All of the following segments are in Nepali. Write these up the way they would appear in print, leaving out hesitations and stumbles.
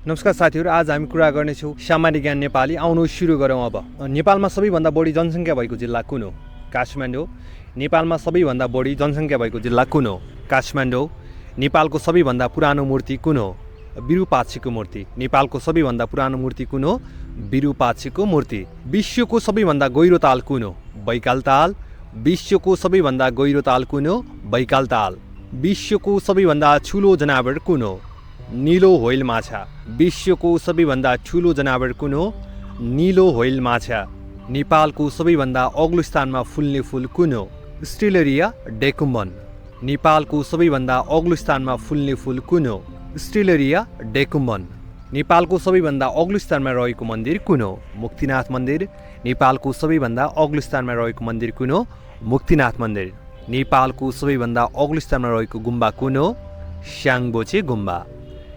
नमस्कार साथीहरू, आज हामी कुरा गर्नेछौँ सामान्य ज्ञान नेपाली। आउनु सुरु गरौँ। अब नेपालमा सबैभन्दा बढी जनसङ्ख्या भएको जिल्ला कुन हो? काठमाडौँ। नेपालमा सबैभन्दा बढी जनसङ्ख्या भएको जिल्ला कुन हो? काठमाडौँ। नेपालको सबैभन्दा पुरानो मूर्ति कुन हो? विरूपाक्षीको मूर्ति। नेपालको सबैभन्दा पुरानो मूर्ति कुन हो? विरूपाक्षीको मूर्ति। विश्वको सबैभन्दा गहिरो ताल कुन हो? बैकाल ताल। विश्वको सबैभन्दा गहिरो ताल कुन हो? बैकाल ताल। विश्वको सबैभन्दा ठुलो जनावर कुन हो? नीलो व्हेल माछा। विश्वको सबैभन्दा ठुलो जनावर कुन हो? नीलो व्हेल माछा। नेपालको सबैभन्दा अग्लो स्थानमा फुल्ने फुल कुन हो? स्टेलेरिया डेकुम्बन। नेपालको सबैभन्दा अग्लो स्थानमा फुल्ने फुल कुन हो? स्टेलेरिया डेकुम्बन। नेपालको सबैभन्दा अग्लो स्थानमा रहेको मन्दिर कुन हो? मुक्तिनाथ मन्दिर। नेपालको सबैभन्दा अग्लो स्थानमा रहेको मन्दिर कुन हो? मुक्तिनाथ मन्दिर। नेपालको सबैभन्दा अग्लो स्थानमा रहेको गुम्बा कुन हो? स्याङबोचे गुम्बा।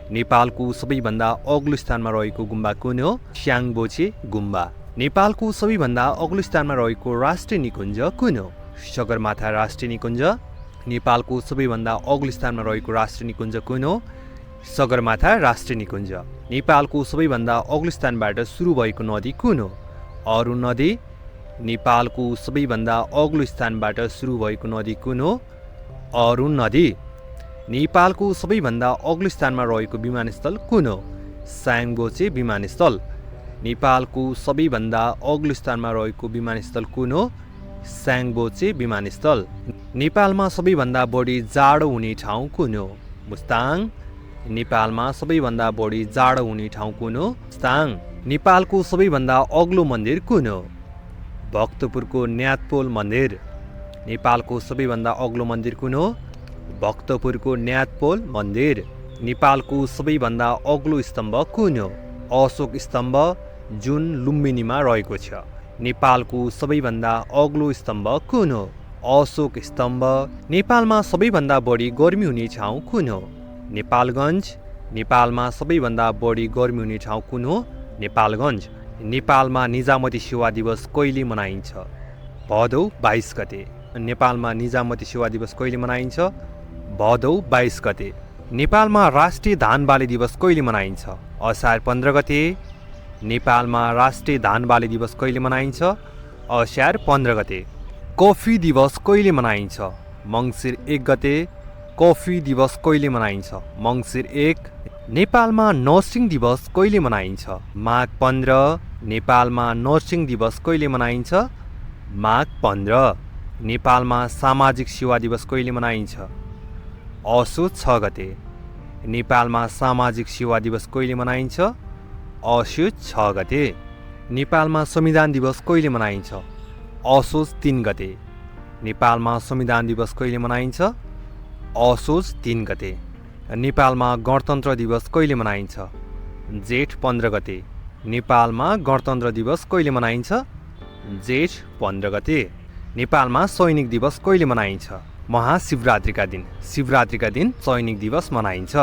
नेपालको सबैभन्दा अग्लो स्थानमा रहेको गुम्बा कुन हो? स्याङबोचे गुम्बा। नेपालको सबैभन्दा अग्लो स्थानमा रहेको राष्ट्रिय निकुञ्ज कुन हो? सगरमाथा राष्ट्रिय निकुञ्ज। नेपालको सबैभन्दा अग्लो स्थानमा रहेको राष्ट्रिय निकुञ्ज कुन हो? सगरमाथा राष्ट्रिय निकुञ्ज। नेपालको सबैभन्दा अग्लो स्थानबाट सुरु भएको नदी कुन हो? अरुण नदी। नेपालको सबैभन्दा अग्लो स्थानबाट सुरु भएको नदी कुन हो? अरुण नदी। नेपालको सबैभन्दा अग्लो स्थानमा रहेको विमानस्थल कुन हो? स्याङबोचे विमानस्थल। नेपालको सबैभन्दा अग्लो स्थानमा रहेको विमानस्थल कुन हो? स्याङबोचे विमानस्थल। नेपालमा सबैभन्दा बढी जाडो हुने ठाउँ कुन हो? मुस्ताङ। नेपालमा सबैभन्दा बढी जाडो हुने ठाउँ कुन हो? मुस्ताङ। नेपालको सबैभन्दा अग्लो मन्दिर कुन हो? भक्तपुरको न्यातपोल मन्दिर। नेपालको सबैभन्दा अग्लो मन्दिर कुन हो? भक्तपुरको न्यातपोल मन्दिर। नेपालको सबैभन्दा अग्लो स्तम्भ कुन हो? अशोक स्तम्भ, जुन लुम्बिनीमा रहेको छ। नेपालको सबैभन्दा अग्लो स्तम्भ कुन हो? अशोक स्तम्भ। नेपालमा सबैभन्दा बढी गर्मी हुने ठाउँ कुन हो? नेपालगञ्ज। नेपालमा सबैभन्दा बढी गर्मी हुने ठाउँ कुन हो? नेपालगञ्ज। नेपालमा निजामती सेवा दिवस कहिले मनाइन्छ? भदौ 22 गते। नेपालमा निजामती सेवा दिवस कहिले मनाइन्छ? भदौ 22 गते। नेपालमा राष्ट्रिय धान बाली दिवस कहिले मनाइन्छ? असार 15 गते। नेपालमा राष्ट्रिय धान बाली दिवस कहिले मनाइन्छ? असार 15 गते। कफी दिवस कहिले मनाइन्छ? मङ्सिर 1 गते। कफी दिवस कहिले मनाइन्छ? मङ्सिर 1। नेपालमा नर्सिङ दिवस कहिले मनाइन्छ? माघ 15। नेपालमा नर्सिङ दिवस कहिले मनाइन्छ? माघ 15। नेपालमा सामाजिक सेवा दिवस कहिले मनाइन्छ? असोज 6 गते। नेपालमा सामाजिक सेवा दिवस कहिले मनाइन्छ? असोज 6 गते। नेपालमा संविधान दिवस कहिले मनाइन्छ? असोज 3 गते। नेपालमा संविधान दिवस कहिले मनाइन्छ? असोज 3 गते। नेपालमा गणतन्त्र दिवस कहिले मनाइन्छ? जेठ 15 गते। नेपालमा गणतन्त्र दिवस कहिले मनाइन्छ? जेठ 15 गते। नेपालमा सैनिक दिवस कहिले मनाइन्छ? महाशिवरात्रिका दिन। शिवरात्रिका दिन सैनिक दिवस मनाइन्छ।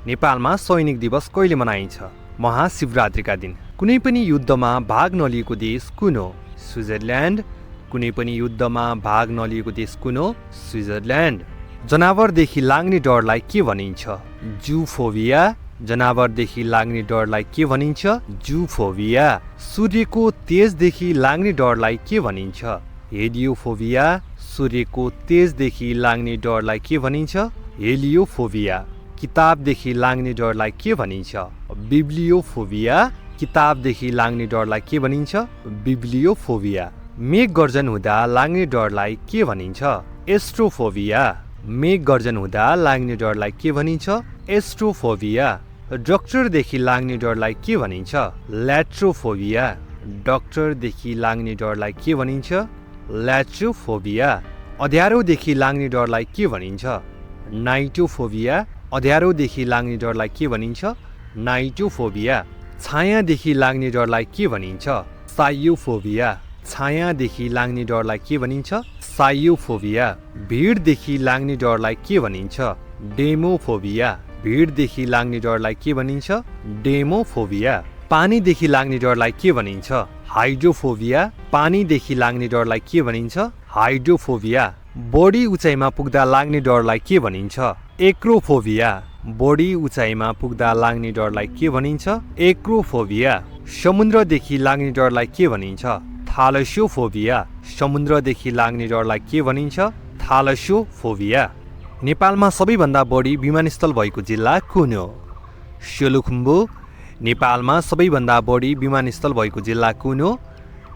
नेपालमा सैनिक दिवस कहिले मनाइन्छ? महाशिवरात्रिका दिन। कुनै पनि युद्धमा भाग नलिएको देश कुन हो? स्विजरल्यान्ड। कुनै पनि युद्धमा भाग नलिएको देश कुन हो? स्विजरल्यान्ड। जनावरदेखि लाग्ने डरलाई के भनिन्छ? जूफोबिया। जनावरदेखि लाग्ने डरलाई के भनिन्छ? जूफोबिया। सूर्यको तेजदेखि लाग्ने डरलाई के भनिन्छ? हेलियोफोबिया। सूर्यको तेजदेखि लाग्ने डरलाई के भनिन्छ? हेलियोफोबिया। किताबदेखि लाग्ने डरलाई के भनिन्छ? बिब्लियोफोबिया। किताबदेखि लाग्ने डरलाई के भनिन्छ? बिब्लियोफोबिया। मेघ गर्जन हुँदा लाग्ने डरलाई के भनिन्छ? एस्ट्रोफोबिया। मेघ गर्जन हुँदा लाग्ने डरलाई के भनिन्छ? एस्ट्रोफोबिया। डाक्टरदेखि लाग्ने डरलाई के भनिन्छ? ल्याट्रोफोबिया। डाक्टरदेखि लाग्ने डरलाई के भनिन्छ? ल्याट्रोफोबिया। अँध्यारोदेखि लाग्ने डरलाई के भनिन्छ? नाइटोफोबिया। अँध्यारोदेखि लाग्ने डरलाई के भनिन्छ? नाइटोफोबिया। छायादेखि लाग्ने डरलाई के भनिन्छ? साइयोफोबिया। छायादेखि लाग्ने डरलाई के भनिन्छ? साइयोफोबिया। भिडदेखि लाग्ने डरलाई के भनिन्छ? डेमोफोबिया। भिडदेखि लाग्ने डरलाई के भनिन्छ? डेमोफोबिया। पानीदेखि लाग्ने डरलाई के भनिन्छ? हाइड्रोफोबिया। पानीदेखि लाग्ने डरलाई के भनिन्छ? हाइड्रोफोबिया। बढी उचाइमा पुग्दा लाग्ने डरलाई के भनिन्छ? एक्रोफोबिया। बढी उचाइमा पुग्दा लाग्ने डरलाई के भनिन्छ? एक्रोफोबिया। समुद्रदेखि लाग्ने डरलाई के भनिन्छ? थालस्योफोबिया। समुद्रदेखि लाग्ने डरलाई के भनिन्छ? थालस्योफोबिया। नेपालमा सबैभन्दा बढी विमानस्थल भएको जिल्ला कुन हो? सोलुखुम्बु। नेपालमा सबैभन्दा बढी विमानस्थल भएको जिल्ला कुन हो?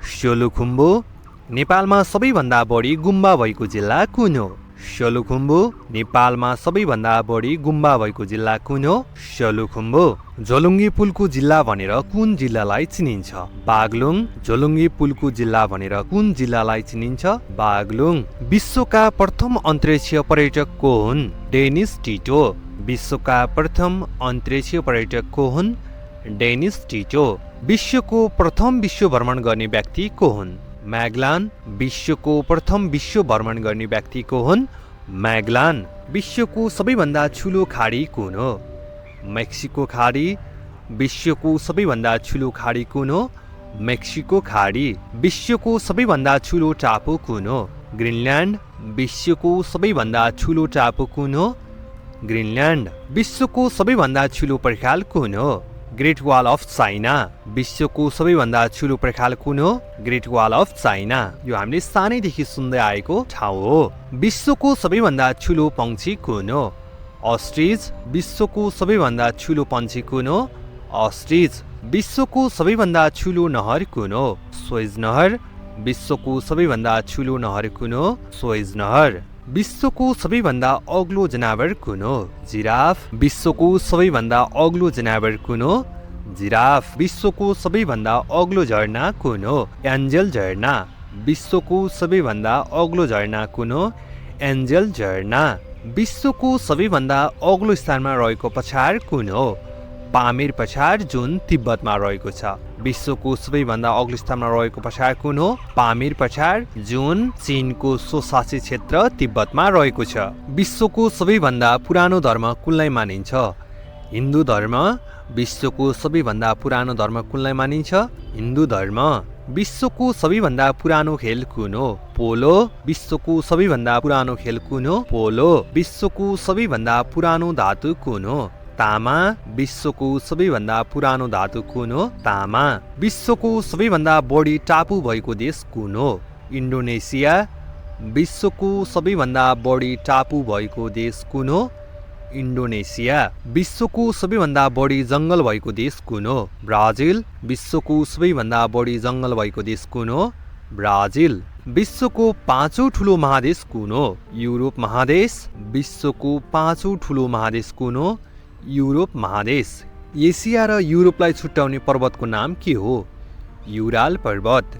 सोलुखुम्बु। नेपालमा सबैभन्दा बढी गुम्बा भएको जिल्ला कुन हो? सोलुखुम्बु। नेपालमा सबैभन्दा बढी गुम्बा भएको जिल्ला कुन हो? सोलुखुम्बु। झोलुङ्गे पुलको जिल्ला भनेर कुन जिल्लालाई चिनिन्छ? बागलुङ। झोलुङ्गे पुलको जिल्ला भनेर कुन जिल्लालाई चिनिन्छ? बागलुङ। विश्वका प्रथम अन्तरिक्ष पर्यटक को हुन्? Dennis Tito. विश्वका प्रथम अन्तरिक्ष पर्यटक को हुन्? Dennis Tito. विश्वको प्रथम विश्व भ्रमण गर्ने व्यक्ति को हुन्? म्यागलान। विश्वको प्रथम विश्व भ्रमण गर्ने व्यक्ति को हुन्? म्यागलान। विश्वको सबैभन्दा ठुलो खाडी कुन हो? मेक्सिको खाडी। विश्वको सबैभन्दा ठुलो खाडी कुन हो? मेक्सिको खाडी। विश्वको सबैभन्दा ठुलो टापु कुन हो? ग्रिनल्यान्ड। विश्वको सबैभन्दा ठुलो टापु कुन हो? ग्रिनल्यान्ड। विश्वको सबैभन्दा ठुलो पर्खाल कुन हो? Great wall of China. विश्वको सबैभन्दा ठुलो पर्खाल कुन हो? Great wall of China. यो हामीले सानैदेखि सुन्दै आएको ठाउँ हो। विश्वको सबैभन्दा ठुलो पंक्षी कुन हो? अस्ट्रिच। विश्वको सबैभन्दा ठुलो पंक्षी कुन हो? अस्ट्रिच। विश्वको सबैभन्दा ठुलो नहर कुन हो? स्वेज नहर। विश्वको सबैभन्दा ठुलो नहर कुन हो? स्वेज नहर। विश्वको सबैभन्दा अग्लो जनावर कुन हो? जिराफ। विश्वको सबैभन्दा अग्लो जनावर कुन हो? जिराफ। विश्वको सबैभन्दा अग्लो झरना कुन हो? एन्जल झरना। विश्वको सबैभन्दा अग्लो झरना कुन हो? एन्जल झरना। विश्वको सबैभन्दा अग्लो स्थानमा रहेको पछाड कुन हो? पामेर पछाड, जुन तिब्बतमा रहेको छ। विश्वको सबैभन्दा अग्लो स्थानमा रहेको पछाड कुन हो? पामेर पछाड, जुन चीनको स्वशासित क्षेत्र तिब्बतमा रहेको छ। विश्वको सबैभन्दा पुरानो धर्म कुनलाई मानिन्छ? हिन्दू धर्म। विश्वको सबैभन्दा पुरानो धर्म कुनलाई मानिन्छ? हिन्दू धर्म। विश्वको सबैभन्दा पुरानो खेल कुन हो? पोलो। विश्वको सबैभन्दा पुरानो खेल कुन हो? पोलो। विश्वको सबैभन्दा पुरानो धातु कुन हो? तामा। विश्वको सबैभन्दा पुरानो धातु कुन हो? तामा। विश्वको सबैभन्दा बढी टापु भएको देश कुन हो? इन्डोनेसिया। विश्वको सबैभन्दा बढी टापु भएको देश कुन हो? इन्डोनेसिया। विश्वको सबैभन्दा बढी जङ्गल भएको देश कुन हो? ब्राजिल। विश्वको सबैभन्दा बढी जङ्गल भएको देश कुन हो? ब्राजिल। विश्वको पाँचौं ठुलो महादेश कुन हो? युरोप महादेश। विश्वको पाँचौं ठुलो महादेश कुन हो? युरोप महादेश। एसिया र युरोपलाई छुट्याउने पर्वतको नाम के हो? युराल पर्वत।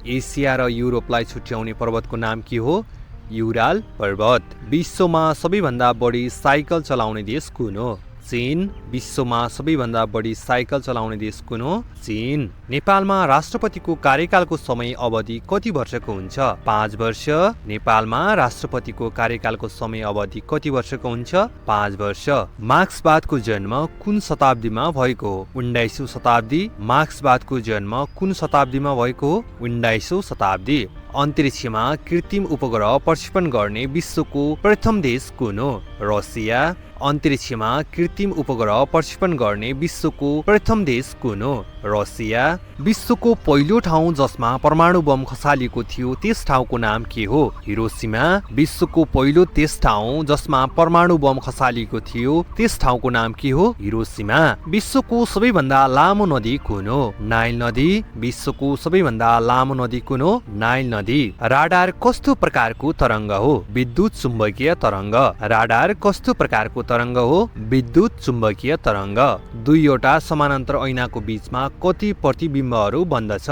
एसिया र युरोपलाई छुट्याउने पर्वतको नाम के हो? युराल पर्वत। विश्वमा सबैभन्दा बढी साइकल चलाउने देश कुन हो? चीन। विश्वमा सबैभन्दा बढी साइकल चलाउने देश कुन हो? चीन। नेपालमा राष्ट्रपतिको कार्यकालको समय अवधि कति वर्षको हुन्छ? 5 वर्ष। नेपालमा राष्ट्रपतिको कार्यकालको समय अवधि कति वर्षको हुन्छ? 5 वर्ष। मार्क्सवादको जन्म कुन शताब्दीमा भएको हो? 19औं शताब्दी। मार्क्सवादको जन्म कुन शताब्दीमा भएको हो? 19औं शताब्दी। अन्तरिक्षमा कृत्रिम उपग्रह प्रक्षेपण गर्ने विश्वको प्रथम देश कुन हो? रसिया। अन्तरिक्षमा कृत्रिम उपग्रह प्रक्षेपण गर्ने विश्वको प्रथम देश कुन हो? रसिया। विश्वको पहिलो ठाउँ जसमा परमाणु बम खसालिएको थियो त्यस ठाउँको नाम के हो? हिरोसिमा। विश्वको पहिलो त्यस ठाउँ जसमा परमाणु बम खसालिएको थियो त्यस ठाउँको नाम के हो? हिरोसिमा। विश्वको सबैभन्दा लामो नदी कुन हो? नाइल नदी। विश्वको सबैभन्दा लामो नदी कुन हो? नाइल नदी। राडार कस्तो प्रकारको तरङ्ग हो? विद्युत चुम्बकीय तरङ्ग। राडार कस्तो प्रकारको तरङ्ग हो? विद्युत चुम्बकीय तरङ्ग। दुईवटा समानान्तर ऐनाको बीचमा कति प्रतिबिम्बहरू बन्दछ?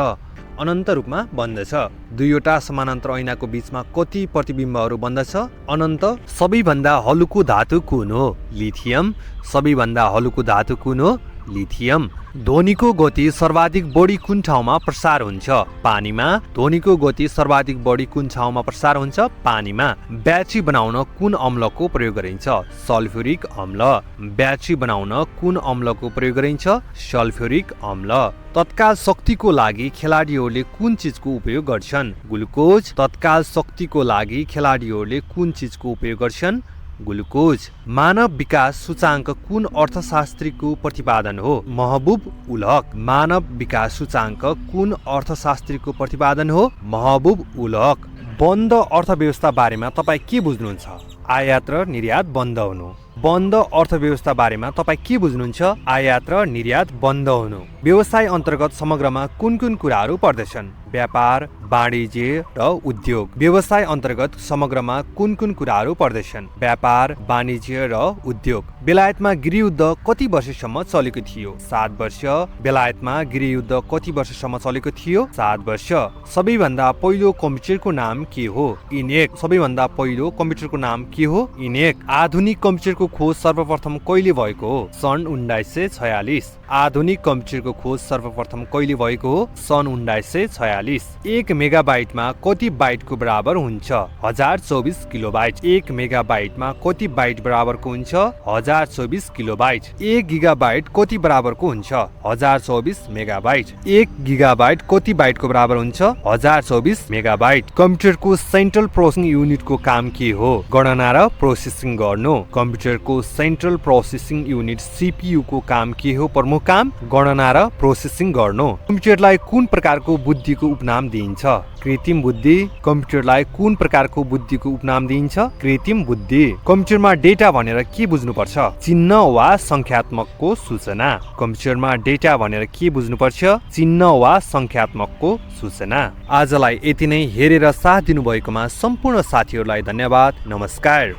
अनन्त रूपमा बन्दछ। दुईवटा समानान्तर ऐनाको बीचमा कति प्रतिबिम्बहरू बन्दछ? अनन्त। सबैभन्दा हलुको धातु कुन हो? लिथियम। सबैभन्दा हलुको धातु कुन हो? लिथियम। ध्वनिको गति सर्वाधिक बढी कुन ठाउँमा प्रसार हुन्छ? पानीमा। ध्वनिको गति सर्वाधिक बढी कुन ठाउँमा प्रसार हुन्छ? पानीमा। ब्याट्री बनाउन कुन अम्लको प्रयोग गरिन्छ? सल्फ्युरिक अम्ल। ब्याट्री बनाउन कुन अम्लको प्रयोग गरिन्छ? सल्फ्युरिक अम्ल। तत्काल शक्तिको लागि खेलाडीहरूले कुन चिजको उपयोग गर्छन्? ग्लुकोज। तत्काल शक्तिको लागि खेलाडीहरूले कुन चिजको उपयोग गर्छन्? ग्लुकोज। मानव विकास सूचाङ्क कुन अर्थशास्त्रीको प्रतिपादन हो? महबुब उल हक। मानव विकास सूचाङ्क कुन अर्थशास्त्रीको प्रतिपादन हो? महबुब उल हक। बन्द अर्थव्यवस्था बारेमा तपाईँ के बुझ्नुहुन्छ? आयात र निर्यात बन्द हुनु। बन्द अर्थव्यवस्था बारेमा तपाईँ के बुझ्नुहुन्छ? आयात र निर्यात बन्द हुनु। व्यवसाय अन्तर्गत समग्रमा कुन कुन कुराहरू पर्दछन्? व्यापार, वाणिज्य र उद्योग। व्यवसाय अन्तर्गत समग्रमा कुन कुन कुराहरू पर्दछन्? व्यापार, वाणिज्य र उद्योग। बेलायतमा गृहयुद्ध कति वर्षसम्म चलेको थियो? 7 वर्ष। बेलायतमा गृहयुद्ध कति वर्षसम्म चलेको थियो? 7 वर्ष। सबैभन्दा पहिलो कम्प्युटरको नाम के हो? इनेक। सबैभन्दा पहिलो कम्प्युटरको नाम के हो? इनेक। आधुनिक कम्प्युटरको खोज सर्वप्रथम कहिले भएको हो? सन् 1946। आधुनिक कम्प्युटरको खोज सर्वप्रथम कहिले भएको हो? सन् 1946। 1 मेगाबाइटमा कति बाइटको बराबर हुन्छ? 1024 किलोबाइट। 1 मेगाबाइटमा कति बाइट बराबरको हुन्छ? 1024 किलोबाइट। 1 गिगाबाइट कति बराबरको हुन्छ? 1024 मेगाबाइट। 1 गिगाबाइट कति बाइटको बराबर हुन्छ? 1024 मेगाबाइट। कम्प्युटरको सेन्ट्रल प्रोसेसिङ युनिटको काम के हो? गणना र प्रोसेसिङ गर्नु। कम्प्युटरको सेन्ट्रल प्रोसेसिङ युनिट सीपीयू को काम के हो? प्रमुख काम गणना र प्रोसेसिङ गर्नु। कम्प्युटरलाई कुन प्रकारको बुद्धिको उपनाम दिइन्छ? कृत्रिम बुद्धि। कम्प्युटरलाई कुन प्रकारको बुद्धिको उपनाम दिइन्छ? कृत्रिम बुद्धि। कम्प्युटरमा डेटा भनेर के बुझ्नुपर्छ? चिन्ह वा संख्यात्मकको सूचना। कम्प्युटरमा डेटा भनेर के बुझ्नुपर्छ? चिन्ह वा संख्यात्मकको सूचना। आजलाई यति नै। हेरेर साथ दिनुभएकोमा सम्पूर्ण साथीहरूलाई धन्यवाद। नमस्कार।